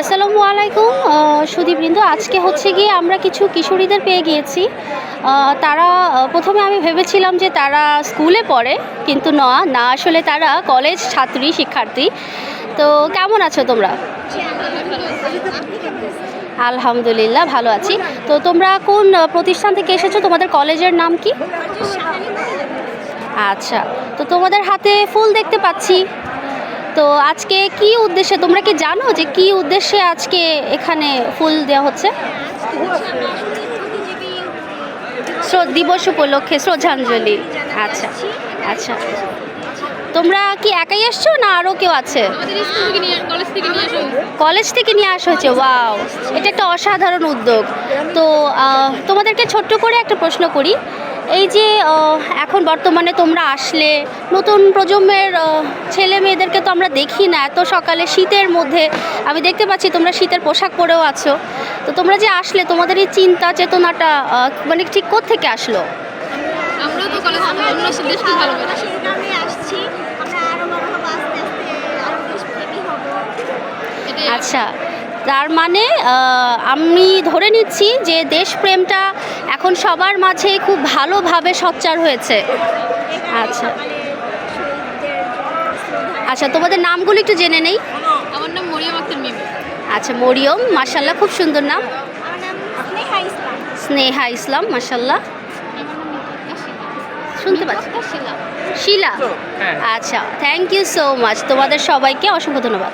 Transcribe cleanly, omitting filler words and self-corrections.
আসসালামু আলাইকুম সুধীবৃন্দ। আজকে হচ্ছে গিয়ে আমরা কিছু কিশোরীদের পেয়ে গিয়েছি। তারা প্রথমে আমি ভেবেছিলাম যে তারা স্কুলে পড়ে, কিন্তু না আসলে তারা কলেজ ছাত্রী শিক্ষার্থী। তো কেমন আছো তোমরা? আলহামদুলিল্লাহ ভালো আছি। তো তোমরা কোন প্রতিষ্ঠান থেকে এসেছো? তোমাদের কলেজের নাম কি? আচ্ছা, তো তোমাদের হাতে ফুল দেখতে পাচ্ছি। তো আজকে কি উদ্দেশ্যে, তোমরা কি জানো যে কি উদ্দেশ্যে আজকে এখানে ফুল দেওয়া হচ্ছে? দিবস উপলক্ষে শ্রদ্ধাঞ্জলি। আচ্ছা আচ্ছা, তোমরা কি একাই আসছো না আরও কেউ আছে? কলেজ থেকে নিয়ে আসা হয়েছে। ওয়াও, এটা একটা অসাধারণ উদ্যোগ। তো তোমাদেরকে ছোট্ট করে একটা প্রশ্ন করি। এই যে এখন বর্তমানে তোমরা আসলে, নতুন প্রজন্মের ছেলে মেয়েদেরকে তো আমরা দেখি না এত সকালে শীতের মধ্যে। আমি দেখতে পাচ্ছি তোমরা শীতের পোশাক পরেও আছো। তো তোমরা যে আসলে, তোমাদের এই চিন্তা চেতনাটা মানে ঠিক কোত্থেকে আসলো? আমরাও তো কলেজ দেশকে ভালোবাসি। আসছি, আমরা আরো বড় হব, আস্তে আস্তে আরো দেশপ্রেমী হব। আচ্ছা, তার মানে আমি ধরে নিচ্ছি যে দেশপ্রেমটা এখন সবার মাঝে খুব ভালোভাবে সোচ্চার হয়েছে। আচ্ছা আচ্ছা, তোমাদের নামগুলো একটু জেনে নেই। আমার নাম মরিয়ম আক্তার মিমি। আচ্ছা, মরিয়ম, মাশাল্লাহ খুব সুন্দর নাম। আমার নাম স্নেহা ইসলাম। স্নেহা ইসলাম, মাশাল্লাহ। শুনতে পাচ্ছি। শিলা। আচ্ছা, থ্যাংক ইউ সো মাচ, তোমাদের সবাইকে অসংখ্য ধন্যবাদ।